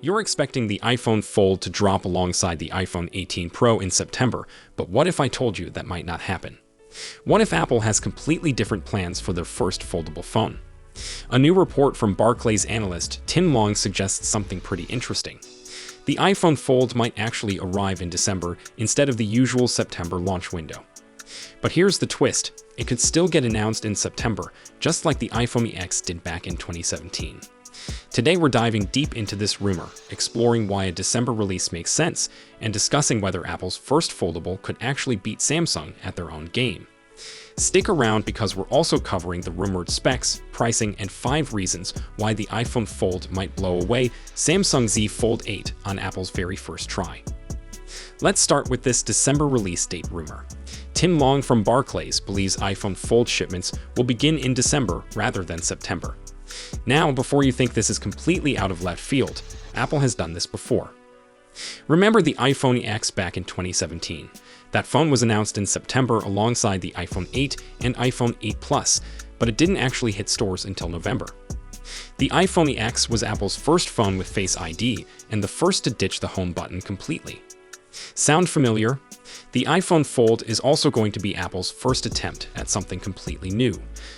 You're expecting the iPhone Fold to drop alongside the iPhone 18 Pro in September, but what if I told you that might not happen? What if Apple has completely different plans for their first foldable phone? A new report from Barclays analyst Tim Long suggests something pretty interesting. The iPhone Fold might actually arrive in December instead of the usual September launch window. But here's the twist: it could still get announced in September, just like the iPhone X did back in 2017. Today we're diving deep into this rumor, exploring why a December release makes sense, and discussing whether Apple's first foldable could actually beat Samsung at their own game. Stick around because we're also covering the rumored specs, pricing, and 5 reasons why the iPhone Fold might blow away Samsung Z Fold 8 on Apple's very first try. Let's start with this December release date rumor. Tim Long from Barclays believes iPhone Fold shipments will begin in December rather than September. Now, before you think this is completely out of left field, Apple has done this before. Remember the iPhone X back in 2017? That phone was announced in September alongside the iPhone 8 and iPhone 8 Plus, but it didn't actually hit stores until November. The iPhone X was Apple's first phone with Face ID and the first to ditch the home button completely. Sound familiar? The iPhone Fold is also going to be Apple's first attempt at something completely new,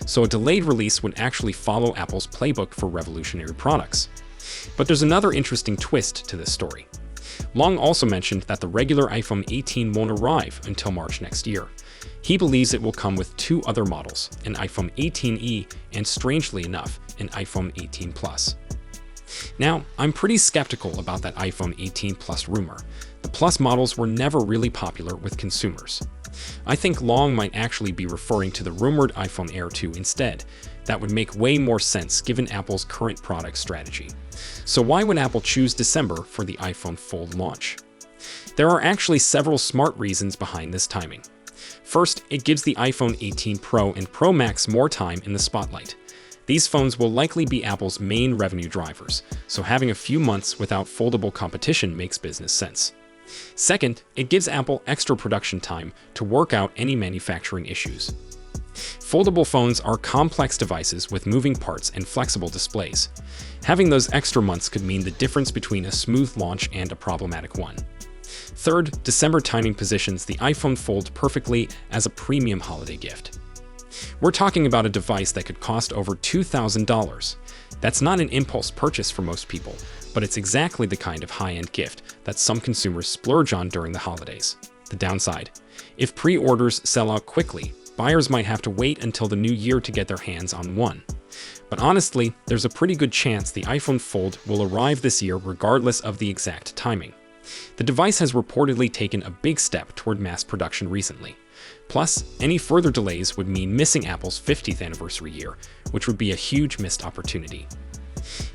so a delayed release would actually follow Apple's playbook for revolutionary products. But there's another interesting twist to this story. Long also mentioned that the regular iPhone 18 won't arrive until March next year. He believes it will come with 2 other models, an iPhone 18e and, strangely enough, an iPhone 18 Plus. Now, I'm pretty skeptical about that iPhone 18 Plus rumor. The Plus models were never really popular with consumers. I think Long might actually be referring to the rumored iPhone Air 2 instead. That would make way more sense given Apple's current product strategy. So why would Apple choose December for the iPhone Fold launch? There are actually several smart reasons behind this timing. First, it gives the iPhone 18 Pro and Pro Max more time in the spotlight. These phones will likely be Apple's main revenue drivers, so having a few months without foldable competition makes business sense. Second, it gives Apple extra production time to work out any manufacturing issues. Foldable phones are complex devices with moving parts and flexible displays. Having those extra months could mean the difference between a smooth launch and a problematic one. Third, December timing positions the iPhone Fold perfectly as a premium holiday gift. We're talking about a device that could cost over $2,000. That's not an impulse purchase for most people, but it's exactly the kind of high-end gift that some consumers splurge on during the holidays. The downside: if pre-orders sell out quickly, buyers might have to wait until the new year to get their hands on one. But honestly, there's a pretty good chance the iPhone Fold will arrive this year regardless of the exact timing. The device has reportedly taken a big step toward mass production recently. Plus, any further delays would mean missing Apple's 50th anniversary year, which would be a huge missed opportunity.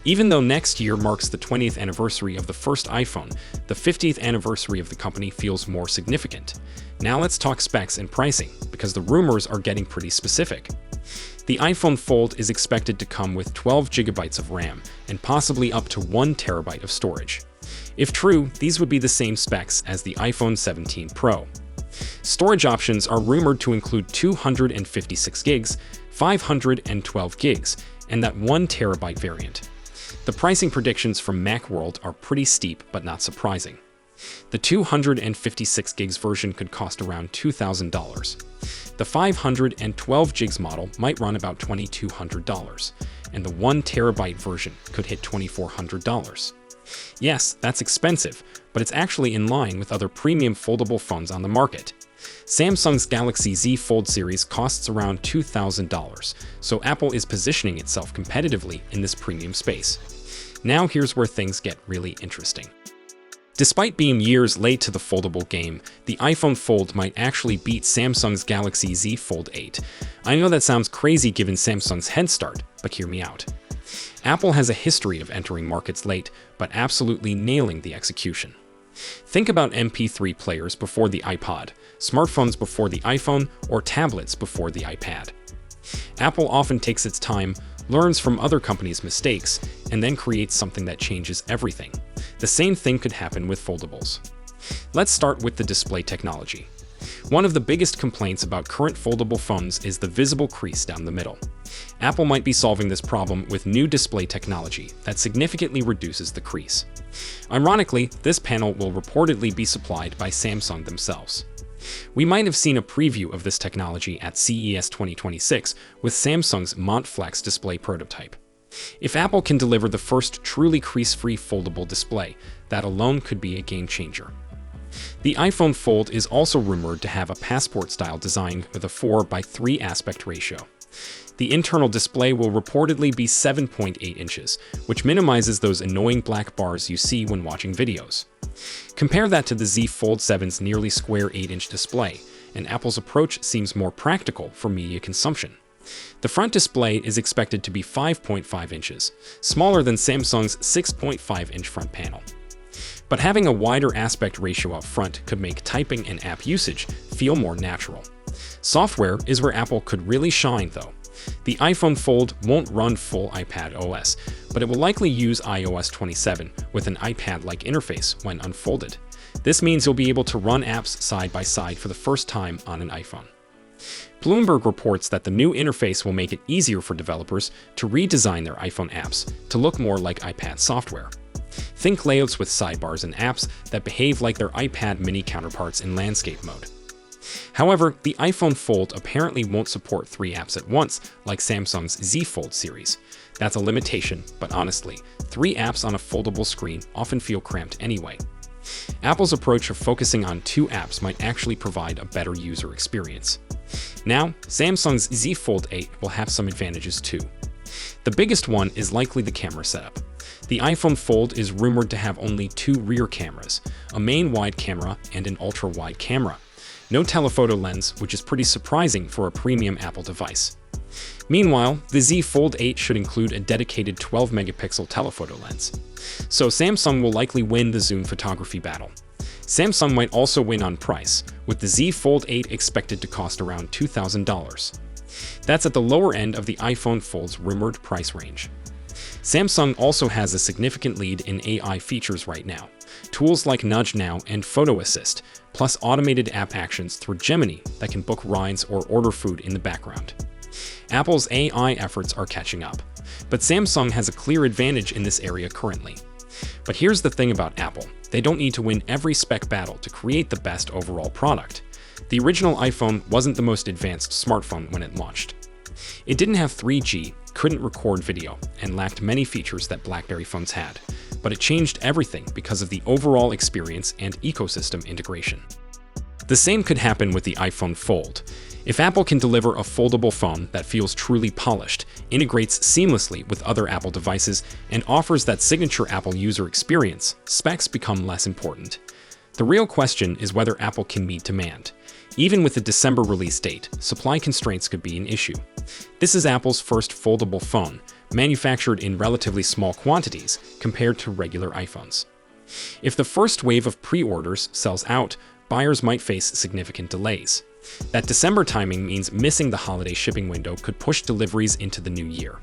Even though next year marks the 20th anniversary of the first iPhone, the 50th anniversary of the company feels more significant. Now let's talk specs and pricing, because the rumors are getting pretty specific. The iPhone Fold is expected to come with 12 GB of RAM and possibly up to 1 TB of storage. If true, these would be the same specs as the iPhone 17 Pro. Storage options are rumored to include 256 gigs, 512 gigs, and that 1 TB variant. The pricing predictions from Macworld are pretty steep but not surprising. The 256 gigs version could cost around $2,000. The 512 gigs model might run about $2,200, and the 1 TB version could hit $2,400. Yes, that's expensive, but it's actually in line with other premium foldable phones on the market. Samsung's Galaxy Z Fold series costs around $2,000, so Apple is positioning itself competitively in this premium space. Now here's where things get really interesting. Despite being years late to the foldable game, the iPhone Fold might actually beat Samsung's Galaxy Z Fold 8. I know that sounds crazy given Samsung's head start, but hear me out. Apple has a history of entering markets late, but absolutely nailing the execution. Think about MP3 players before the iPod, smartphones before the iPhone, or tablets before the iPad. Apple often takes its time, learns from other companies' mistakes, and then creates something that changes everything. The same thing could happen with foldables. Let's start with the display technology. One of the biggest complaints about current foldable phones is the visible crease down the middle. Apple might be solving this problem with new display technology that significantly reduces the crease. Ironically, this panel will reportedly be supplied by Samsung themselves. We might have seen a preview of this technology at CES 2026 with Samsung's MontFlex display prototype. If Apple can deliver the first truly crease-free foldable display, that alone could be a game changer. The iPhone Fold is also rumored to have a passport-style design with a 4:3 aspect ratio. The internal display will reportedly be 7.8 inches, which minimizes those annoying black bars you see when watching videos. Compare that to the Z Fold 7's nearly square 8-inch display, and Apple's approach seems more practical for media consumption. The front display is expected to be 5.5 inches, smaller than Samsung's 6.5-inch front panel. But having a wider aspect ratio up front could make typing and app usage feel more natural. Software is where Apple could really shine, though. The iPhone Fold won't run full iPad OS, but it will likely use iOS 27 with an iPad-like interface when unfolded. This means you'll be able to run apps side by side for the first time on an iPhone. Bloomberg reports that the new interface will make it easier for developers to redesign their iPhone apps to look more like iPad software. Think layouts with sidebars and apps that behave like their iPad mini counterparts in landscape mode. However, the iPhone Fold apparently won't support 3 apps at once like Samsung's Z Fold series. That's a limitation, but honestly, 3 apps on a foldable screen often feel cramped anyway. Apple's approach of focusing on 2 apps might actually provide a better user experience. Now, Samsung's Z Fold 8 will have some advantages too. The biggest one is likely the camera setup. The iPhone Fold is rumored to have only 2 rear cameras, a main wide camera and an ultra-wide camera. No telephoto lens, which is pretty surprising for a premium Apple device. Meanwhile, the Z Fold 8 should include a dedicated 12-megapixel telephoto lens. So Samsung will likely win the zoom photography battle. Samsung might also win on price, with the Z Fold 8 expected to cost around $2,000. That's at the lower end of the iPhone Fold's rumored price range. Samsung also has a significant lead in AI features right now. Tools like Nudge Now and Photo Assist, plus automated app actions through Gemini that can book rides or order food in the background. Apple's AI efforts are catching up, but Samsung has a clear advantage in this area currently. But here's the thing about Apple. They don't need to win every spec battle to create the best overall product. The original iPhone wasn't the most advanced smartphone when it launched. It didn't have 3G, couldn't record video, and lacked many features that BlackBerry phones had. But it changed everything because of the overall experience and ecosystem integration. The same could happen with the iPhone Fold. If Apple can deliver a foldable phone that feels truly polished, integrates seamlessly with other Apple devices, and offers that signature Apple user experience, specs become less important. The real question is whether Apple can meet demand. Even with the December release date, supply constraints could be an issue. This is Apple's first foldable phone, manufactured in relatively small quantities compared to regular iPhones. If the first wave of pre-orders sells out, buyers might face significant delays. That December timing means missing the holiday shipping window could push deliveries into the new year.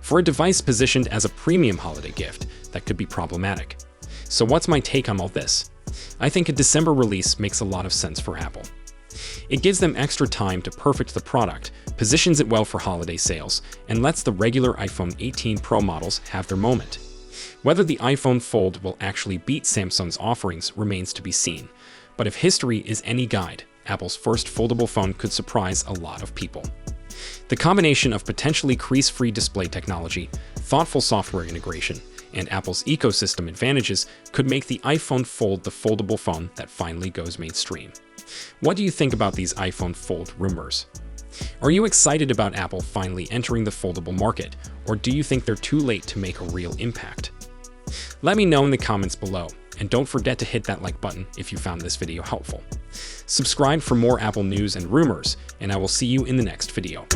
For a device positioned as a premium holiday gift, that could be problematic. So what's my take on all this? I think a December release makes a lot of sense for Apple. It gives them extra time to perfect the product, positions it well for holiday sales, and lets the regular iPhone 18 Pro models have their moment. Whether the iPhone Fold will actually beat Samsung's offerings remains to be seen, but if history is any guide, Apple's first foldable phone could surprise a lot of people. The combination of potentially crease-free display technology, thoughtful software integration, and Apple's ecosystem advantages could make the iPhone Fold the foldable phone that finally goes mainstream. What do you think about these iPhone Fold rumors? Are you excited about Apple finally entering the foldable market, or do you think they're too late to make a real impact? Let me know in the comments below, and don't forget to hit that like button if you found this video helpful. Subscribe for more Apple news and rumors, and I will see you in the next video.